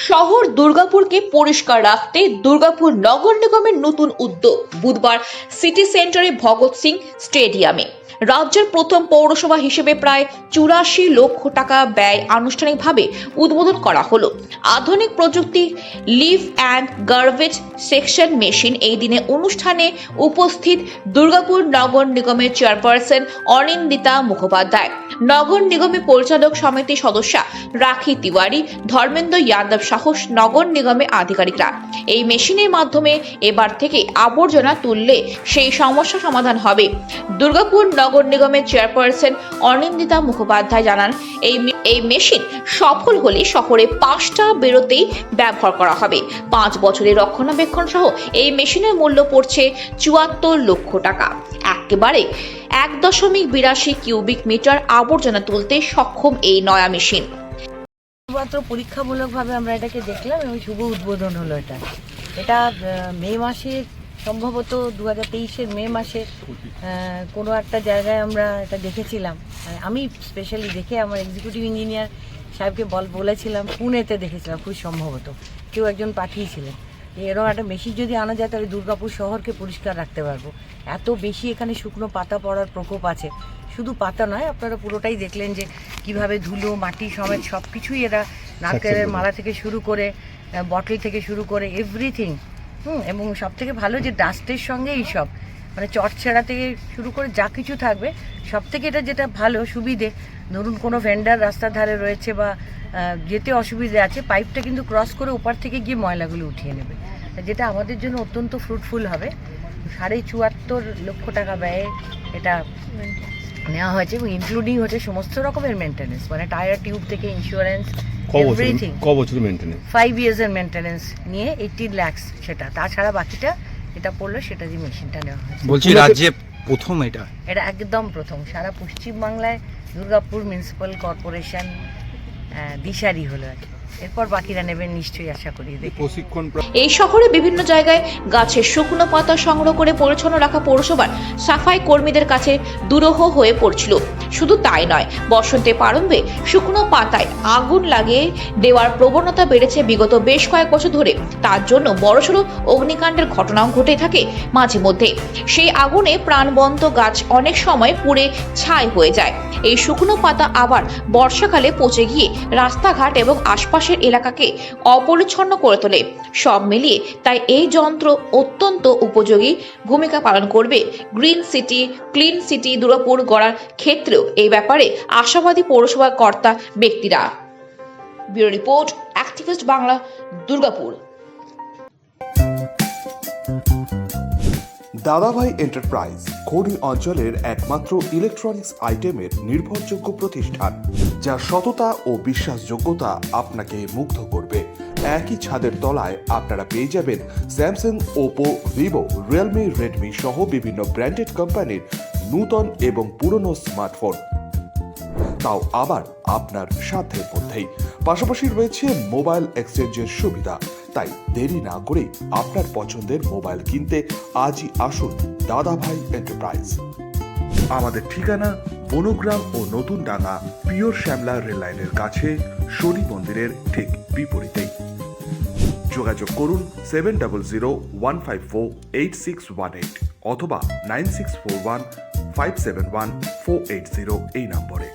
শহর দুর্গাপুরকে পরিষ্কার রাখতে দুর্গাপুর নগর নিগমের নতুন উদ্যোগ। বুধবার সিটি সেন্টারে ভগৎ সিং স্টেডিয়ামে রাজ্যের প্রথম পৌরসভা হিসেবে প্রায় ৮৪ লক্ষ টাকা ব্যয় আনুষ্ঠানিকভাবে উদ্বোধন করা হলো। আধুনিক প্রযুক্তি live and garbage section machine. এই দিনে অনুষ্ঠানে উপস্থিত দুর্গাপুর নগর নিগমের চেয়ারপারসন অনিন্দিতা মুখোপাধ্যায়, নগর নিগমের পরিচালক সমিতির সদস্যা রাখি তিওয়ারি, ধর্মেন্দ্র যাদব সহ নগর নিগমের আধিকারিকরা। এই মেশিনের মাধ্যমে এবার থেকে আবর্জনা তুললে সেই সমস্যা সমাধান হবে। দুর্গাপুর নগর নিগমের চেয়ারপারসন অনিন্দিতা মুখোপাধ্যায় জানান, এই মেশিন সফল হলে শহরে ৫টা বেরোতেই ব্যবহার করা হবে। ৫ বছরের রক্ষণাবেক্ষণ সহ এই মেশিনের মূল্য পড়ছে ৭৪ লক্ষ টাকা। একেবারে ১.৮২ কিউবিক মিটার আবর্জনা তুলতে সক্ষম এই নয়া মেশিন। মাত্র পরীক্ষামূলকভাবে আমরা এটাকে দেখলাম এবং শুভ উদ্বোধন হলো। এটা মে মাসের, সম্ভবত 2023-এর মে মাসে কোনো একটা জায়গায় আমরা এটা দেখেছিলাম। আমি স্পেশালি দেখে আমার এক্সিকিউটিভ ইঞ্জিনিয়ার সাহেবকে বলেছিলাম, পুনেতে দেখেছিলাম, খুব সম্ভবত কেউ একজন পাঠিয়েছিলেন। এরকম একটা মেশিন যদি আনা যায় তাহলে দুর্গাপুর শহরকে পরিষ্কার রাখতে পারবো। এত বেশি এখানে শুকনো পাতা পড়ার প্রকোপ আছে। শুধু পাতা নয়, আপনারা পুরোটাই দেখলেন যে কিভাবে ধুলো মাটি সমেত সব কিছুই এরা, নারকেলের মালা থেকে শুরু করে বটল থেকে শুরু করে এভরিথিং। এবং সব থেকে ভালো যে ডাস্টের সঙ্গে এইসব মানে চটছেড়া থেকে শুরু করে যা কিছু থাকবে সব থেকে এটা যেটা ভালো সুবিধে, ধরুন কোনো ভেন্ডার রাস্তার ধারে রয়েছে বা যেতে অসুবিধে আছে, পাইপটা কিন্তু ক্রস করে ওপার থেকে গিয়ে ময়লাগুলো উঠিয়ে নেবে, যেটা আমাদের জন্য অত্যন্ত ফ্রুটফুল হবে। ৭৪.৫ লক্ষ টাকা ব্যয়ে এটা নেওয়া হয়েছে এবং ইনক্লুডিং হচ্ছে সমস্ত রকমের মেনটেন্যান্স, মানে টায়ার টিউব থেকে ইন্স্যুরেন্স, এভরিথিং। 5 ইয়ার্সের মেনটেন্যান্স নিয়ে 18 লাখ, সেটা তাছাড়া বাকিটা এটা পড়লো সেটা দিয়ে মেশিনটা নেওয়া হয়েছে। বলছি রাজ্যে প্রথম এটা একদম প্রথম সারা পশ্চিমবাংলায়। দুর্গাপুর মিউনিসিপ্যাল কর্পোরেশন দিশারি হলো আর কি। এরপর বাকিরা নেবেন নিশ্চয়ই, আশা করি। এই শহরে বিভিন্ন জায়গায় গাছের শুকনো পাতা সংগ্রহ করে পরিচ্ছন্ন রাখা পৌরসভার সাফাই কর্মীদের কাছে দুরূহ হয়ে পড়ছিল। শুধু তাই নয়, বসন্তে প্রারম্ভে শুকনো পাতায় আগুন লাগিয়ে দেওয়ার প্রবণতা বেড়েছে বিগত বেশ কয়েক বছর ধরে। তার জন্য বড়সড় অগ্নিকাণ্ডের ঘটনাও ঘটে থাকে মাঝে মধ্যে। সেই আগুনে প্রাণবন্ত গাছ অনেক সময় পুড়ে ছাই হয়ে যায়। এই শুকনো পাতা আবার বর্ষাকালে পচে গিয়ে রাস্তাঘাট এবং আশপাশের এলাকাকে অপরিচ্ছন্ন করে তোলে। সব মিলিয়ে তাই এই যন্ত্র অত্যন্ত উপযোগী ভূমিকা পালন করবে green city, clean city Durgapur গড়ার ক্ষেত্রেও। এই ব্যাপারে আশাবাদী পৌরসভার কর্তা ব্যক্তিরা। Bureau report, activist Bangla, Durgapur. দাদাভাই এন্টারপ্রাইজ খনি অঞ্চলের একমাত্র ইলেকট্রনিক্স আইটেমের নির্ভরযোগ্য প্রতিষ্ঠান, যা সততা ও বিশ্বাসযোগ্যতা আপনাকে মুগ্ধ করবে। একই ছাদের তলায় আপনারা পেয়ে যাবেন Samsung, Oppo, Vivo, Realme, Redmi সহ বিভিন্ন ব্র্যান্ডেড কোম্পানির নূতন এবং পুরনো স্মার্টফোন, তাও আবার আপনার সাধ্যের মধ্যেই। পাশাপাশি রয়েছে মোবাইল এক্সচেঞ্জের সুবিধা। তাই দেরি না করে আপনার পছন্দের মোবাইল কিনতে আজই আসুন দাদাভাই এন্টারপ্রাইজ। আমাদের ঠিকানা বনগ্রাম ও নতুন ডাঙ্গা, পিওর শ্যামলা রেল লাইনের কাছে, শনি মন্দিরের ঠিক বিপরীতেই। যোগাযোগ করুন 7001548618 অথবা 9641571480 এই নম্বরে।